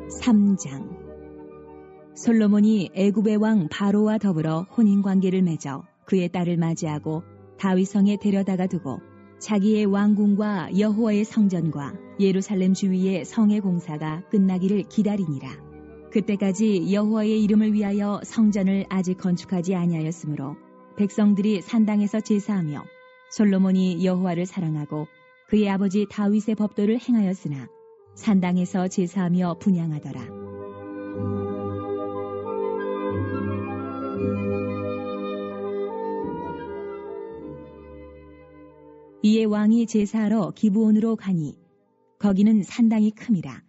3장. 솔로몬이 애굽의 왕 바로와 더불어 혼인관계를 맺어 그의 딸을 맞이하고 다윗성에 데려다가 두고 자기의 왕궁과 여호와의 성전과 예루살렘 주위의 성의 공사가 끝나기를 기다리니라. 그때까지 여호와의 이름을 위하여 성전을 아직 건축하지 아니하였으므로 백성들이 산당에서 제사하며 솔로몬이 여호와를 사랑하고 그의 아버지 다윗의 법도를 행하였으나 산당에서 제사하며 분향하더라. 이에 왕이 제사하러 기브온으로 가니 거기는 산당이 큼이라.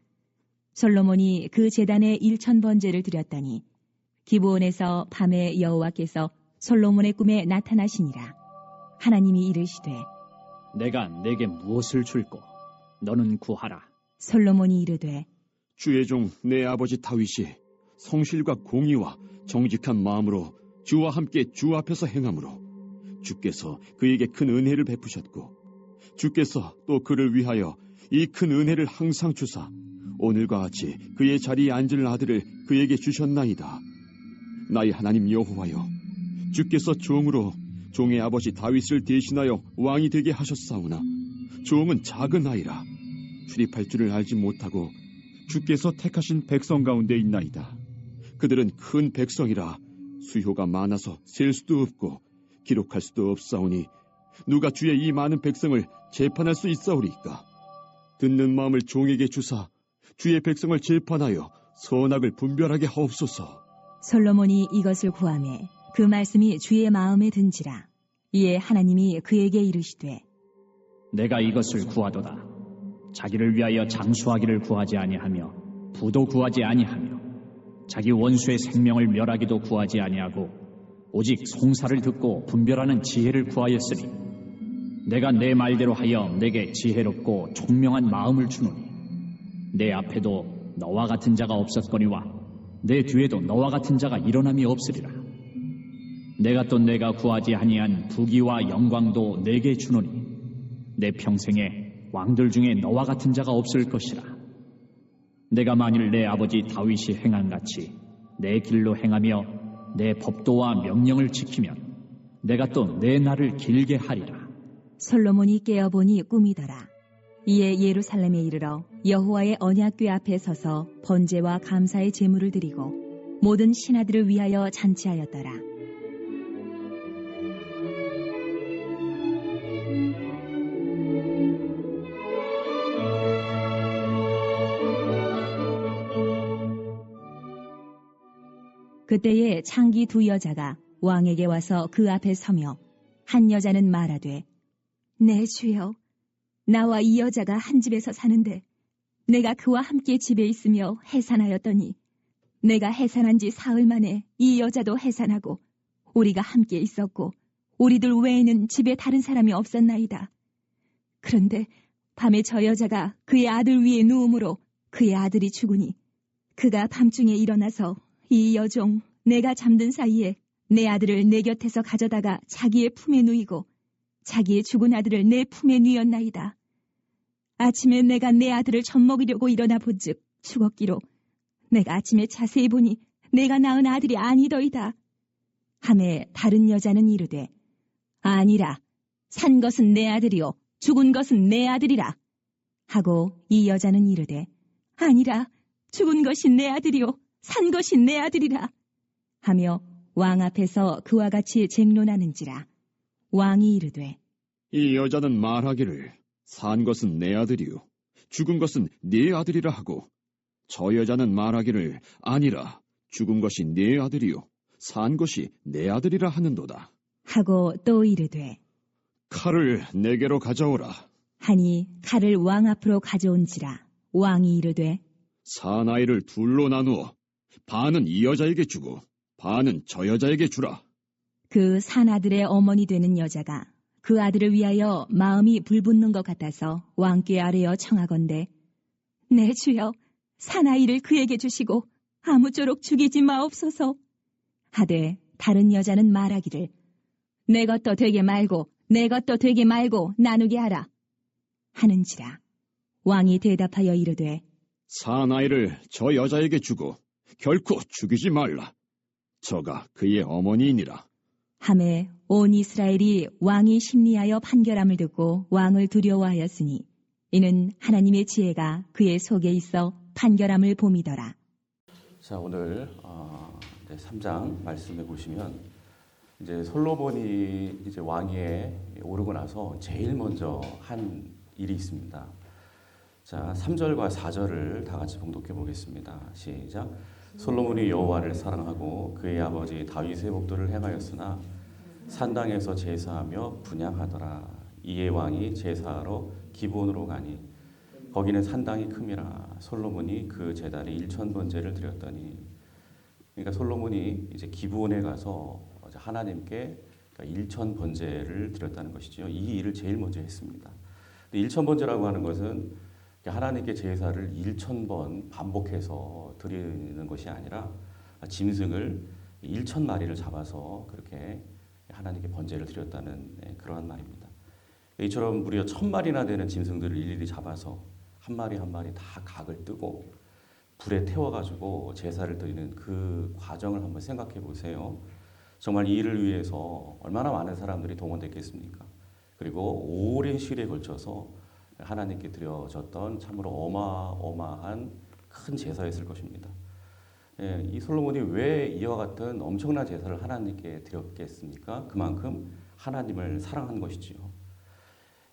솔로몬이 그 제단에 1000번제를 드렸더니 기브온에서 밤에 여호와께서 솔로몬의 꿈에 나타나시니라. 하나님이 이르시되 내가 내게 무엇을 줄꼬 너는 구하라. 솔로몬이 이르되 주의 종 내 아버지 다윗이 성실과 공의와 정직한 마음으로 주와 함께 주 앞에서 행함으로 주께서 그에게 큰 은혜를 베푸셨고 주께서 또 그를 위하여 이 큰 은혜를 항상 주사 오늘과 같이 그의 자리에 앉을 아들을 그에게 주셨나이다. 나의 하나님 여호와여, 주께서 종으로 종의 아버지 다윗을 대신하여 왕이 되게 하셨사오나 종은 작은 아이라 출입할 줄을 알지 못하고 주께서 택하신 백성 가운데 있나이다. 그들은 큰 백성이라 수효가 많아서 셀 수도 없고 기록할 수도 없사오니 누가 주의 이 많은 백성을 재판할 수 있사오리까? 듣는 마음을 종에게 주사 주의 백성을 재판하여 선악을 분별하게 하옵소서. 솔로몬이 이것을 구하매 그 말씀이 주의 마음에 든지라. 이에 하나님이 그에게 이르시되 내가 이것을 구하도다. 자기를 위하여 장수하기를 구하지 아니하며 부도 구하지 아니하며 자기 원수의 생명을 멸하기도 구하지 아니하고 오직 송사를 듣고 분별하는 지혜를 구하였으니 내가 내 말대로 하여 내게 지혜롭고 총명한 마음을 주노니 내 앞에도 너와 같은 자가 없었거니와 내 뒤에도 너와 같은 자가 일어남이 없으리라. 내가 또 내가 구하지 아니한 부귀와 영광도 내게 주노니 내 평생에 왕들 중에 너와 같은 자가 없을 것이라. 내가 만일 내 아버지 다윗이 행한 같이 내 길로 행하며 내 법도와 명령을 지키면 내가 또 내 날을 길게 하리라. 솔로몬이 깨어보니 꿈이더라. 이에 예루살렘에 이르러 여호와의 언약궤 앞에 서서 번제와 감사의 제물을 드리고 모든 신하들을 위하여 잔치하였더라. 그때에 창기 두 여자가 왕에게 와서 그 앞에 서며 한 여자는 말하되 내 주여, 나와 이 여자가 한 집에서 사는데 내가 그와 함께 집에 있으며 해산하였더니 내가 해산한 지 사흘 만에 이 여자도 해산하고 우리가 함께 있었고 우리들 외에는 집에 다른 사람이 없었나이다. 그런데 밤에 저 여자가 그의 아들 위에 누움으로 그의 아들이 죽으니 그가 밤중에 일어나서 이 여종 내가 잠든 사이에 내 아들을 내 곁에서 가져다가 자기의 품에 누이고 자기의 죽은 아들을 내 품에 누였나이다. 아침에 내가 내 아들을 젖먹이려고 일어나 본즉 죽었기로 내가 아침에 자세히 보니 내가 낳은 아들이 아니더이다. 하매 다른 여자는 이르되 아니라 산 것은 내 아들이요 죽은 것은 내 아들이라 하고 이 여자는 이르되 아니라 죽은 것이 내 아들이요 산 것이 내 아들이라 하며 왕 앞에서 그와 같이 쟁론하는지라. 왕이 이르되 이 여자는 말하기를 산 것은 내 아들이요 죽은 것은 네 아들이라 하고 저 여자는 말하기를 아니라 죽은 것이 네 아들이요 산 것이 내 아들이라 하는도다 하고 또 이르되 칼을 내게로 가져오라 하니 칼을 왕 앞으로 가져온지라. 왕이 이르되 사나이를 둘로 나누어 반은 이 여자에게 주고 반은 저 여자에게 주라. 그 산아들의 어머니 되는 여자가 그 아들을 위하여 마음이 불붙는 것 같아서 왕께 아뢰어 청하건대 내 주여 사나이를 그에게 주시고 아무쪼록 죽이지 마옵소서 하되 다른 여자는 말하기를 내 것도 되게 말고 내 것도 되게 말고 나누게 하라 하는지라. 왕이 대답하여 이르되 사나이를 저 여자에게 주고 결코 죽이지 말라. 저가 그의 어머니이니라. 하매 온 이스라엘이 왕이 심리하여 판결함을 듣고 왕을 두려워하였으니 이는 하나님의 지혜가 그의 속에 있어 판결함을 봄이더라. 자, 오늘 3장 말씀해 보시면 이제 솔로몬이 이제 왕위에 오르고 나서 제일 먼저 한 일이 있습니다. 자, 3절과 4절을 다 같이 봉독해 보겠습니다. 시작. 솔로몬이 여호와를 사랑하고 그의 아버지 다윗의 법도를 행하였으나 산당에서 제사하며 분향하더라. 이에 왕이 제사하러 기브온으로 가니 거기는 산당이 큼이라. 솔로몬이 그 제단에 1,000번제를 드렸더니, 그러니까 솔로몬이 이제 기브온에 가서 하나님께 1,000번제를 드렸다는 것이죠. 이 일을 제일 먼저 했습니다. 1,000번제라고 하는 것은 하나님께 제사를 1,000번 반복해서 드리는 것이 아니라 짐승을 1,000마리를 잡아서 그렇게 하나님께 번제를 드렸다는 그러한 말입니다. 이처럼 무려 1,000마리나 되는 짐승들을 일일이 잡아서 한 마리 한 마리 다 각을 뜨고 불에 태워가지고 제사를 드리는 그 과정을 한번 생각해 보세요. 정말 이 일을 위해서 얼마나 많은 사람들이 동원됐겠습니까? 그리고 오랜 시일에 걸쳐서 하나님께 드려졌던 참으로 어마어마한 큰 제사였을 것입니다. 이 솔로몬이 왜 이와 같은 엄청난 제사를 하나님께 드렸겠습니까? 그만큼 하나님을 사랑한 것이지요.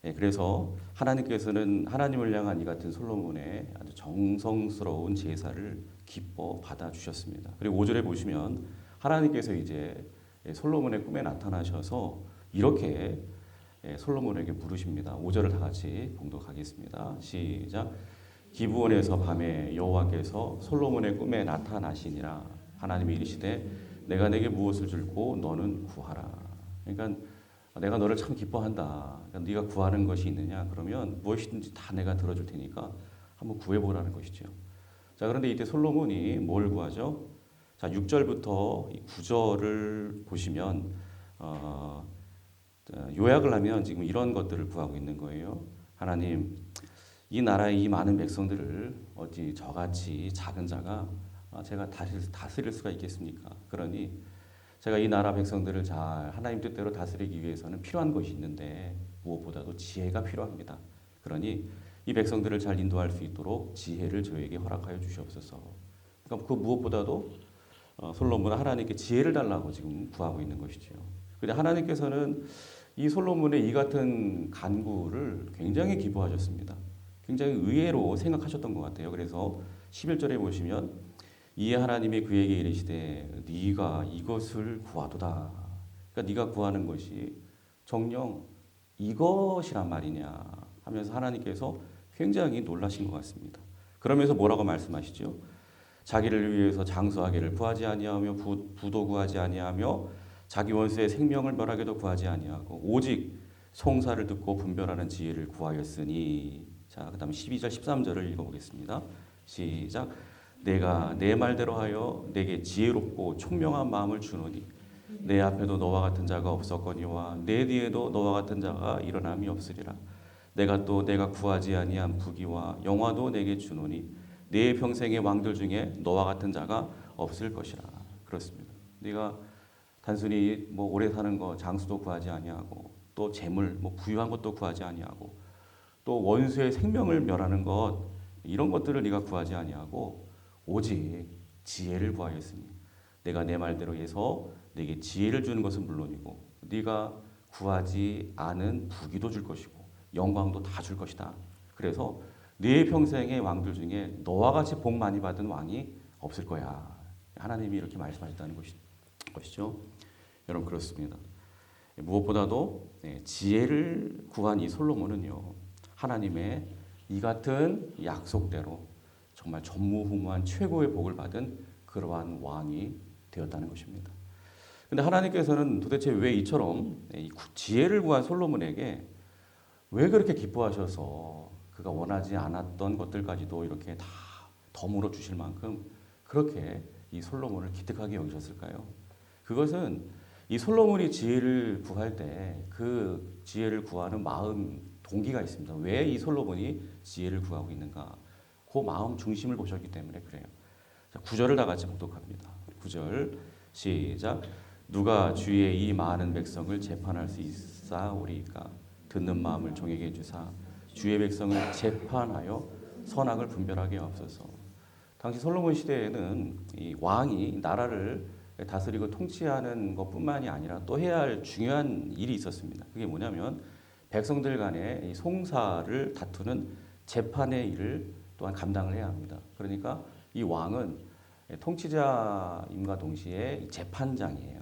그래서 하나님께서는 하나님을 향한 이 같은 솔로몬의 아주 정성스러운 제사를 기뻐 받아주셨습니다. 그리고 5절에 보시면 하나님께서 이제 솔로몬의 꿈에 나타나셔서 이렇게 솔로몬에게 물으십니다. 5절을 다 같이 봉독하겠습니다. 시작. 기브온에서 밤에 여호와께서 솔로몬의 꿈에 나타나시니라. 하나님이 이르시되 내가 내게 무엇을 줄고 너는 구하라. 그러니까 내가 너를 참 기뻐한다. 그러니까 네가 구하는 것이 있느냐? 그러면 무엇이든지 다 내가 들어줄 테니까 한번 구해보라는 것이죠. 자, 그런데 이때 솔로몬이 뭘 구하죠? 자, 6절부터 9절을 보시면 요약을 하면 지금 이런 것들을 구하고 있는 거예요. 하나님, 이 나라의 이 많은 백성들을 어찌 저같이 작은 자가 제가 다스릴 수가 있겠습니까? 그러니 제가 이 나라 백성들을 잘 하나님 뜻대로 다스리기 위해서는 필요한 것이 있는데 무엇보다도 지혜가 필요합니다. 그러니 이 백성들을 잘 인도할 수 있도록 지혜를 저에게 허락하여 주시옵소서. 그러니까 그 무엇보다도 솔로몬은 하나님께 지혜를 달라고 지금 구하고 있는 것이죠. 그런데 하나님께서는 이 솔로몬의 이 같은 간구를 굉장히 기뻐하셨습니다. 굉장히 의외로 생각하셨던 것 같아요. 그래서 11절에 보시면 이에 하나님이 그에게 이르시되 네가 이것을 구하도다. 그러니까 네가 구하는 것이 정녕 이것이란 말이냐 하면서 하나님께서 굉장히 놀라신 것 같습니다. 그러면서 뭐라고 말씀하시죠? 자기를 위해서 장수하기를 구하지 아니하며 부도 구하지 아니하며 자기 원수의 생명을 멸하게도 구하지 아니하고 오직 송사를 듣고 분별하는 지혜를 구하였으니. 자, 그다음 12절 13절을 읽어보겠습니다. 시작. 내가 내 말대로 하여 내게 지혜롭고 총명한 마음을 주노니 내 앞에도 너와 같은 자가 없었거니와 내 뒤에도 너와 같은 자가 일어남이 없으리라. 내가 또 내가 구하지 아니한 부귀와 영화도 내게 주노니 내 평생의 왕들 중에 너와 같은 자가 없을 것이라. 그렇습니다. 네가 단순히 뭐 오래 사는 거 장수도 구하지 아니하고 또 재물 뭐 부유한 것도 구하지 아니하고 또 원수의 생명을 멸하는 것 이런 것들을 네가 구하지 아니하고 오직 지혜를 구하였으니 내가 내 말대로 해서 내게 지혜를 주는 것은 물론이고 네가 구하지 않은 부귀도 줄 것이고 영광도 다 줄 것이다. 그래서 네 평생의 왕들 중에 너와 같이 복 많이 받은 왕이 없을 거야. 하나님이 이렇게 말씀하셨다는 것이죠. 여러분 그렇습니다. 무엇보다도 지혜를 구한 이 솔로몬은요. 하나님의 이 같은 약속대로 정말 전무후무한 최고의 복을 받은 그러한 왕이 되었다는 것입니다. 그런데 하나님께서는 도대체 왜 이처럼 지혜를 구한 솔로몬에게 왜 그렇게 기뻐하셔서 그가 원하지 않았던 것들까지도 이렇게 다 덤으로 주실 만큼 그렇게 이 솔로몬을 기특하게 여기셨을까요? 그것은 이 솔로몬이 지혜를 구할 때 그 지혜를 구하는 마음 동기가 있습니다. 왜 이 솔로몬이 지혜를 구하고 있는가? 그 마음 중심을 보셨기 때문에 그래요. 자, 9절을 다 같이 봉독합니다. 9절 시작. 누가 주의 이 많은 백성을 재판할 수 있사오리까? 듣는 마음을 종에게 주사 주의 백성을 재판하여 선악을 분별하게 하옵소서. 당시 솔로몬 시대에는 이 왕이 나라를 다스리고 통치하는 것뿐만이 아니라 또 해야 할 중요한 일이 있었습니다. 그게 뭐냐면 백성들 간의 이 송사를 다투는 재판의 일을 또한 감당을 해야 합니다. 그러니까 이 왕은 통치자임과 동시에 재판장이에요.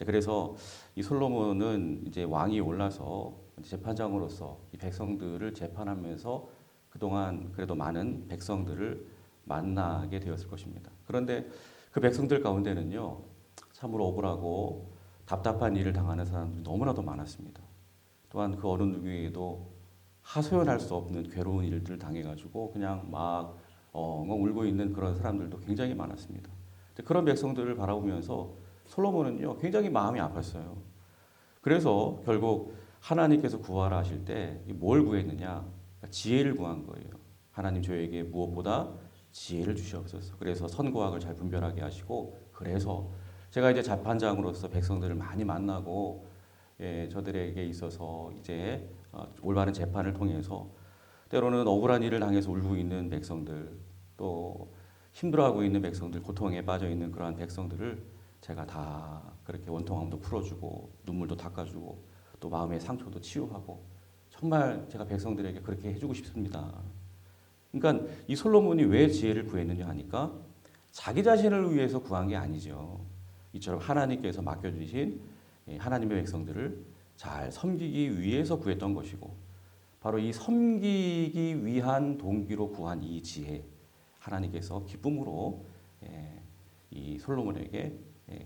그래서 이 솔로몬은 이제 왕이 올라서 재판장으로서 이 백성들을 재판하면서 그동안 그래도 많은 백성들을 만나게 되었을 것입니다. 그런데 그 백성들 가운데는요, 참으로 억울하고 답답한 일을 당하는 사람들이 너무나도 많았습니다. 또한 그 어느 누구에게도 하소연할 수 없는 괴로운 일들을 당해가지고 그냥 막 엉엉 울고 있는 그런 사람들도 굉장히 많았습니다. 그런 백성들을 바라보면서 솔로몬은요, 굉장히 마음이 아팠어요. 그래서 결국 하나님께서 구하라 하실 때 뭘 구했느냐? 지혜를 구한 거예요. 하나님 저에게 무엇보다 지혜를 주시옵소서. 그래서 선과 악을 잘 분별하게 하시고, 그래서 제가 이제 재판장으로서 백성들을 많이 만나고, 저들에게 있어서 이제 올바른 재판을 통해서 때로는 억울한 일을 당해서 울고 있는 백성들, 또 힘들어하고 있는 백성들, 고통에 빠져 있는 그러한 백성들을 제가 다 그렇게 원통함도 풀어주고 눈물도 닦아주고 또 마음의 상처도 치유하고, 정말 제가 백성들에게 그렇게 해주고 싶습니다. 그러니까 이 솔로몬이 왜 지혜를 구했느냐 하니까 자기 자신을 위해서 구한 게 아니죠. 이처럼 하나님께서 맡겨주신 하나님의 백성들을 잘 섬기기 위해서 구했던 것이고, 바로 이 섬기기 위한 동기로 구한 이 지혜, 하나님께서 기쁨으로 이 솔로몬에게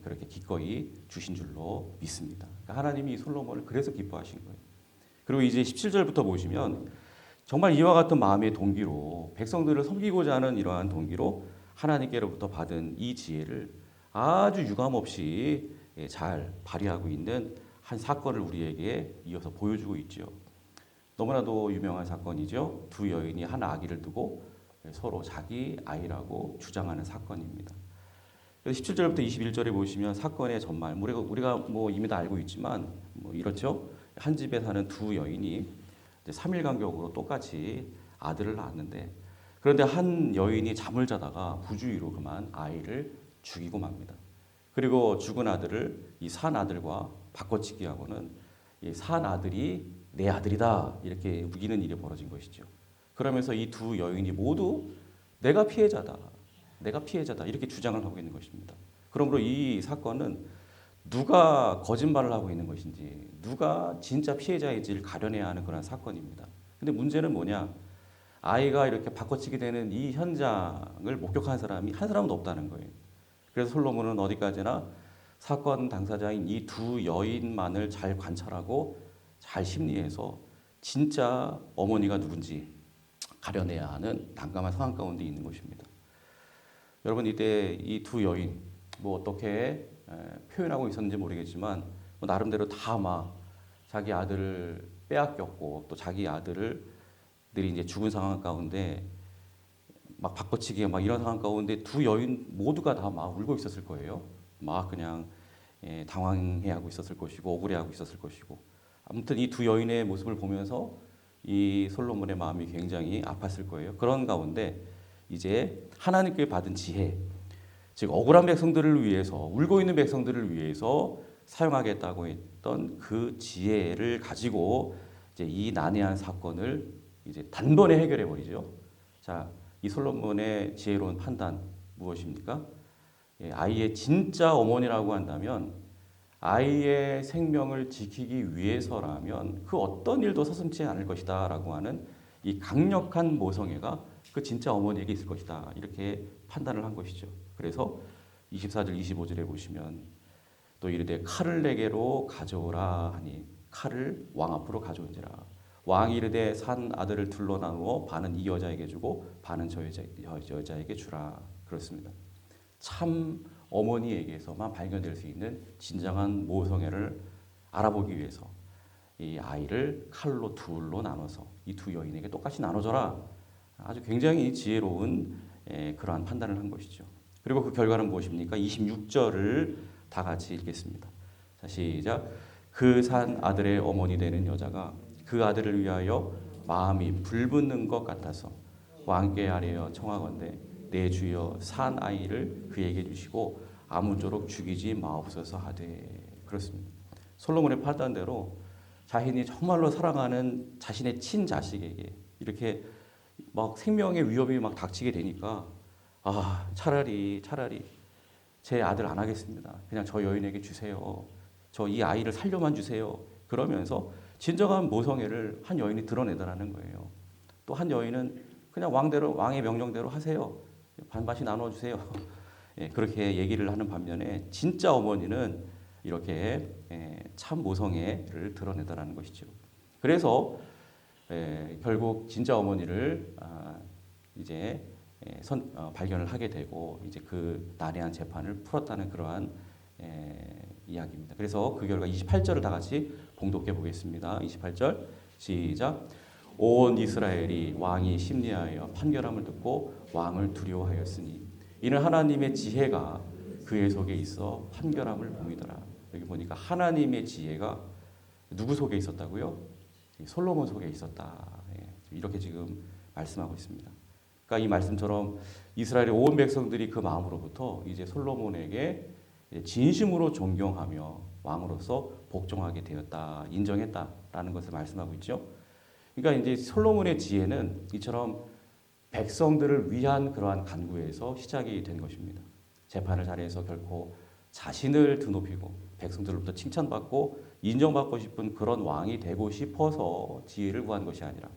그렇게 기꺼이 주신 줄로 믿습니다. 그러니까 하나님이 이 솔로몬을 그래서 기뻐하신 거예요. 그리고 이제 17절부터 보시면 정말 이와 같은 마음의 동기로 백성들을 섬기고자 하는 이러한 동기로 하나님께로부터 받은 이 지혜를 아주 유감없이 잘 발휘하고 있는 한 사건을 우리에게 이어서 보여주고 있죠. 너무나도 유명한 사건이죠. 두 여인이 한 아기를 두고 서로 자기 아이라고 주장하는 사건입니다. 그래서 17절부터 21절에 보시면 사건의 전말, 우리가 뭐 이미 다 알고 있지만 뭐 이렇죠. 한 집에 사는 두 여인이 3일 간격으로 똑같이 아들을 낳았는데, 그런데 한 여인이 잠을 자다가 부주의로 그만 아이를 죽이고 맙니다. 그리고 죽은 아들을 이 산 아들과 바꿔치기하고는 이 산 아들이 내 아들이다 이렇게 우기는 일이 벌어진 것이죠. 그러면서 이 두 여인이 모두 내가 피해자다 이렇게 주장을 하고 있는 것입니다. 그러므로 이 사건은 누가 거짓말을 하고 있는 것인지, 누가 진짜 피해자인지를 가려내야 하는 그런 사건입니다. 근데 문제는 뭐냐? 아이가 이렇게 바꿔치기 되는 이 현장을 목격한 사람이 한 사람도 없다는 거예요. 그래서 솔로몬은 어디까지나 사건 당사자인 이 두 여인만을 잘 관찰하고 잘 심리해서 진짜 어머니가 누군지 가려내야 하는 난감한 상황 가운데 있는 것입니다. 여러분, 이때 이 두 여인 뭐 어떻게 표현하고 있었는지 모르겠지만 뭐 나름대로 다 막 자기 아들을 빼앗겼고 또 자기 아들들이 이제 죽은 상황 가운데 막 바꿔치기 막 이런 상황 가운데 두 여인 모두가 다 막 울고 있었을 거예요. 막 그냥 당황해하고 있었을 것이고 억울해하고 있었을 것이고, 아무튼 이 두 여인의 모습을 보면서 이 솔로몬의 마음이 굉장히 아팠을 거예요. 그런 가운데 이제 하나님께 받은 지혜, 즉 억울한 백성들을 위해서, 울고 있는 백성들을 위해서 사용하겠다고 했던 그 지혜를 가지고 이제 이 난해한 사건을 이제 단번에 해결해 버리죠. 자, 이 솔로몬의 지혜로운 판단 무엇입니까? 아이의 진짜 어머니라고 한다면, 아이의 생명을 지키기 위해서라면 그 어떤 일도 서슴지 않을 것이다라고 하는 이 강력한 모성애가 그 진짜 어머니에게 있을 것이다, 이렇게 판단을 한 것이죠. 그래서 24절 25절에 보시면 또 이르되 칼을 내게로 가져오라 하니 칼을 왕 앞으로 가져온지라. 왕이 이르되 산 아들을 둘로 나누어 반은 이 여자에게 주고 반은 저 여자에게 주라. 그렇습니다. 참 어머니에게서만 발견될 수 있는 진정한 모성애를 알아보기 위해서 이 아이를 칼로 둘로 나눠서 이 두 여인에게 똑같이 나눠줘라 아주 굉장히 지혜로운 그러한 판단을 한 것이죠. 그리고 그 결과는 무엇입니까? 26절을 다 같이 읽겠습니다. 자, 시작. 그 산 아들의 어머니 되는 여자가 그 아들을 위하여 마음이 불붙는 것 같아서 왕께 아뢰어 청하건대 내 주여 산 아이를 그에게 주시고 아무쪼록 죽이지 마옵소서 하되. 그렇습니다. 솔로몬의 판단대로 자신이 정말로 사랑하는 자신의 친자식에게 이렇게 막 생명의 위협이 막 닥치게 되니까 차라리 제 아들 안 하겠습니다. 그냥 저 여인에게 주세요. 저 이 아이를 살려만 주세요. 그러면서 진정한 모성애를 한 여인이 드러내더라는 거예요. 또 한 여인은 그냥 왕의 명령대로 하세요. 반반씩 나눠주세요. 그렇게 얘기를 하는 반면에 진짜 어머니는 이렇게 참 모성애를 드러내더라는 것이죠. 그래서 결국 진짜 어머니를 이제 발견을 하게 되고 이제 그 난해한 재판을 풀었다는 그러한 이야기입니다. 그래서 그 결과 28절을 다 같이 봉독해 보겠습니다. 28절 시작. 온 이스라엘이 왕이 심리하여 판결함을 듣고 왕을 두려워하였으니 이는 하나님의 지혜가 그의 속에 있어 판결함을 봄이더라. 여기 보니까 하나님의 지혜가 누구 속에 있었다고요? 솔로몬 속에 있었다. 이렇게 지금 말씀하고 있습니다. 그러니까 이 말씀처럼 이스라엘의 온 백성들이 그 마음으로부터 이제 솔로몬에게 진심으로 존경하며 왕으로서 복종하게 되었다, 인정했다라는 것을 말씀하고 있죠. 그러니까 이제 솔로몬의 지혜는 이처럼 백성들을 위한 그러한 간구에서 시작이 된 것입니다. 재판을 잘해서 결코 자신을 드높이고 백성들로부터 칭찬받고 인정받고 싶은 그런 왕이 되고 싶어서 지혜를 구한 것이 아니라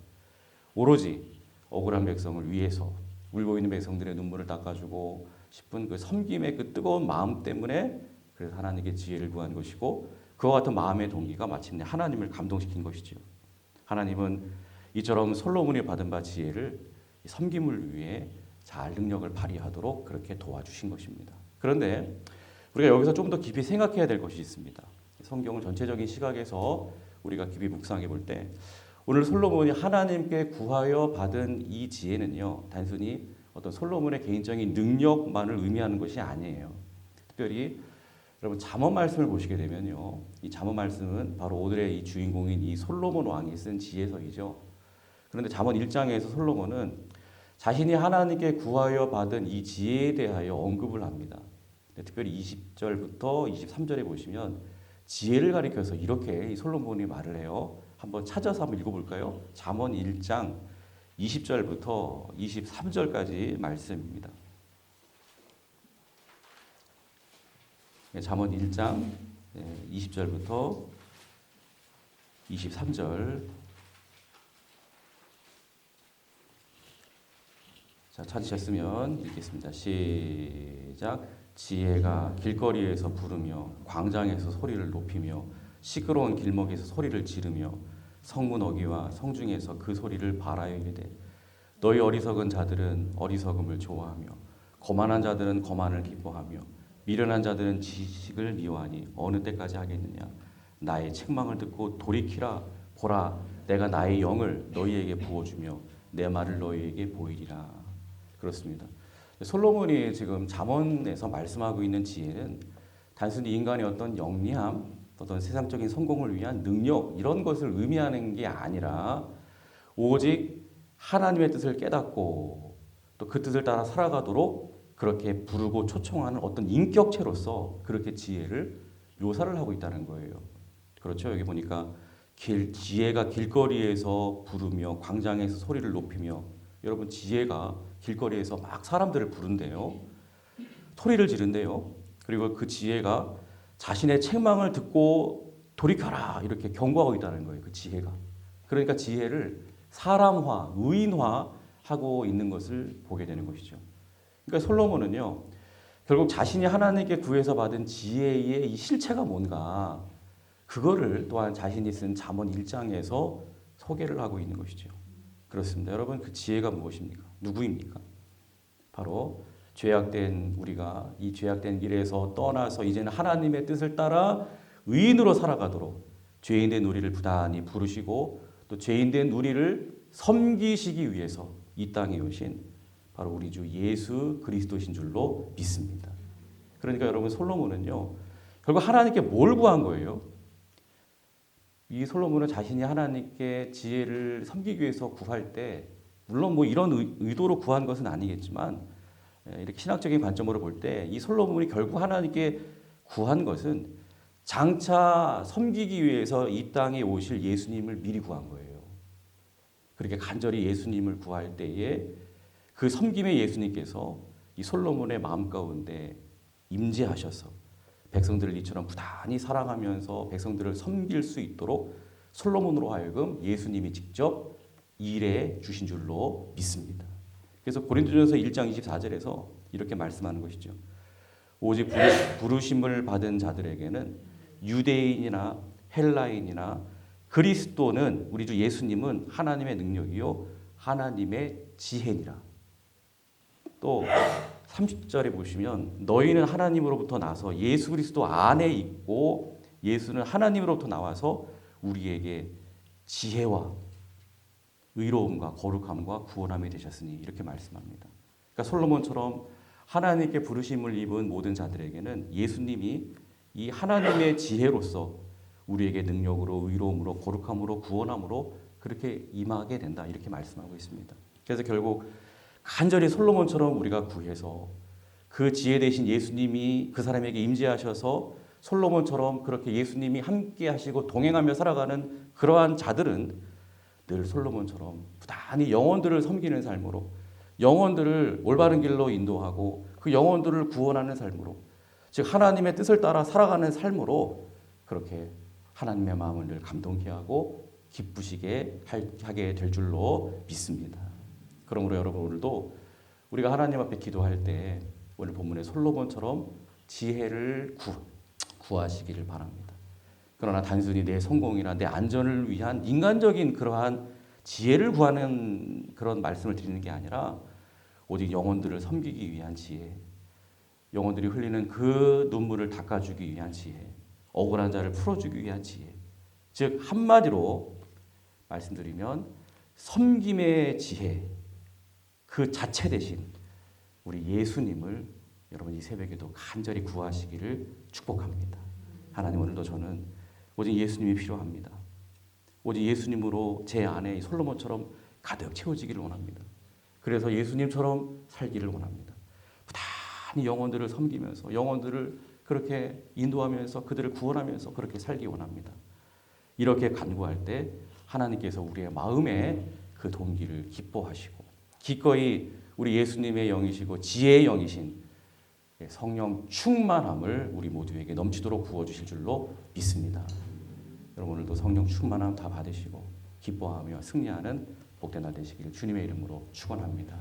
오로지 억울한 백성을 위해서 울고 있는 백성들의 눈물을 닦아주고 싶은 그 섬김의 그 뜨거운 마음 때문에 그래서 하나님께 지혜를 구한 것이고 그와 같은 마음의 동기가 마침내 하나님을 감동시킨 것이죠. 하나님은 이처럼 솔로몬이 받은 바 지혜를 섬김을 위해 잘 능력을 발휘하도록 그렇게 도와주신 것입니다. 그런데 우리가 여기서 좀 더 깊이 생각해야 될 것이 있습니다. 성경을 전체적인 시각에서 우리가 깊이 묵상해 볼 때 오늘 솔로몬이 하나님께 구하여 받은 이 지혜는요, 단순히 어떤 솔로몬의 개인적인 능력만을 의미하는 것이 아니에요. 특별히 여러분 잠언 말씀을 보시게 되면요, 이 잠언 말씀은 바로 오늘의 이 주인공인 이 솔로몬 왕이 쓴 지혜서이죠. 그런데 잠언 1장에서 솔로몬은 자신이 하나님께 구하여 받은 이 지혜에 대하여 언급을 합니다. 특별히 20절부터 23절에 보시면 지혜를 가리켜서 이렇게 이 솔로몬이 말을 해요. 한번 찾아서 한번 읽어볼까요? 잠언 1장 20절부터 23절까지 말씀입니다. 잠언 1장 20절부터 23절. 자, 찾으셨으면 읽겠습니다. 시작. 지혜가 길거리에서 부르며 광장에서 소리를 높이며 시끄러운 길목에서 소리를 지르며 성문 어귀와 성중에서 그 소리를 바라여 이르되 너희 어리석은 자들은 어리석음을 좋아하며 거만한 자들은 거만을 기뻐하며 미련한 자들은 지식을 미워하니 어느 때까지 하겠느냐. 나의 책망을 듣고 돌이키라. 보라, 내가 나의 영을 너희에게 부어주며 내 말을 너희에게 보이리라. 그렇습니다. 솔로몬이 지금 잠언에서 말씀하고 있는 지혜는 단순히 인간의 어떤 영리함, 어떤 세상적인 성공을 위한 능력 이런 것을 의미하는 게 아니라 오직 하나님의 뜻을 깨닫고 또 그 뜻을 따라 살아가도록 그렇게 부르고 초청하는 어떤 인격체로서 그렇게 지혜를 묘사를 하고 있다는 거예요. 그렇죠. 여기 보니까 지혜가 길거리에서 부르며 광장에서 소리를 높이며, 여러분 지혜가 길거리에서 막 사람들을 부른대요. 소리를 지른대요. 그리고 그 지혜가 자신의 책망을 듣고 돌이켜라 이렇게 경고하고 있다는 거예요. 그 지혜가. 그러니까 지혜를 사람화, 의인화하고 있는 것을 보게 되는 것이죠. 그러니까 솔로몬은요, 결국 자신이 하나님께 구해서 받은 지혜의 이 실체가 뭔가 그거를 또한 자신이 쓴 잠언 1장에서 소개를 하고 있는 것이죠. 그렇습니다. 여러분 그 지혜가 무엇입니까? 누구입니까? 바로 죄악된 우리가 이 죄악된 길에서 떠나서 이제는 하나님의 뜻을 따라 의인으로 살아가도록 죄인된 우리를 부단히 부르시고 또 죄인된 우리를 섬기시기 위해서 이 땅에 오신 바로 우리 주 예수 그리스도신 줄로 믿습니다. 그러니까 여러분 솔로몬은요 결국 하나님께 뭘 구한 거예요? 이 솔로몬은 자신이 하나님께 지혜를 섬기기 위해서 구할 때 물론 뭐 이런 의도로 구한 것은 아니겠지만 이렇게 신학적인 관점으로 볼 때 이 솔로몬이 결국 하나님께 구한 것은 장차 섬기기 위해서 이 땅에 오실 예수님을 미리 구한 거예요. 그렇게 간절히 예수님을 구할 때에 그 섬김의 예수님께서 이 솔로몬의 마음 가운데 임재하셔서 백성들을 이처럼 부단히 사랑하면서 백성들을 섬길 수 있도록 솔로몬으로 하여금 예수님이 직접 일해 주신 줄로 믿습니다. 그래서 고린도전서 1장 24절에서 이렇게 말씀하는 것이죠. 오직 부르심을 받은 자들에게는 유대인이나 헬라인이나 그리스도는 우리 주 예수님은 하나님의 능력이요 하나님의 지혜니라. 또 30절에 보시면 너희는 하나님으로부터 나서 예수 그리스도 안에 있고 예수는 하나님으로부터 나와서 우리에게 지혜와 의로움과 거룩함과 구원함이 되셨으니 이렇게 말씀합니다. 그러니까 솔로몬처럼 하나님께 부르심을 입은 모든 자들에게는 예수님이 이 하나님의 지혜로서 우리에게 능력으로 의로움으로 거룩함으로 구원함으로 그렇게 임하게 된다 이렇게 말씀하고 있습니다. 그래서 결국 간절히 솔로몬처럼 우리가 구해서 그 지혜 되신 예수님이 그 사람에게 임재하셔서 솔로몬처럼 그렇게 예수님이 함께 하시고 동행하며 살아가는 그러한 자들은 늘 솔로몬처럼 부단히 영혼들을 섬기는 삶으로 영혼들을 올바른 길로 인도하고 그 영혼들을 구원하는 삶으로 즉 하나님의 뜻을 따라 살아가는 삶으로 그렇게 하나님의 마음을 늘 감동케 하고 기쁘시게 하게 될 줄로 믿습니다. 그러므로 여러분 오늘도 우리가 하나님 앞에 기도할 때 오늘 본문의 솔로몬처럼 지혜를 구하시기를 바랍니다. 그러나 단순히 내 성공이나 내 안전을 위한 인간적인 그러한 지혜를 구하는 그런 말씀을 드리는 게 아니라 오직 영혼들을 섬기기 위한 지혜, 영혼들이 흘리는 그 눈물을 닦아주기 위한 지혜, 억울한 자를 풀어주기 위한 지혜. 즉 한마디로 말씀드리면 섬김의 지혜 그 자체 대신 우리 예수님을 여러분 이 새벽에도 간절히 구하시기를 축복합니다. 하나님 오늘도 저는 오직 예수님이 필요합니다. 오직 예수님으로 제 안에 솔로몬처럼 가득 채워지기를 원합니다. 그래서 예수님처럼 살기를 원합니다. 부단히 영혼들을 섬기면서 영혼들을 그렇게 인도하면서 그들을 구원하면서 그렇게 살기 원합니다. 이렇게 간구할 때 하나님께서 우리의 마음에 그 동기를 기뻐하시고 기꺼이 우리 예수님의 영이시고 지혜의 영이신 성령 충만함을 우리 모두에게 넘치도록 부어주실 줄로 믿습니다. 여러분 오늘도 성령 충만함 다 받으시고 기뻐하며 승리하는 복된 날 되시기를 주님의 이름으로 축원합니다.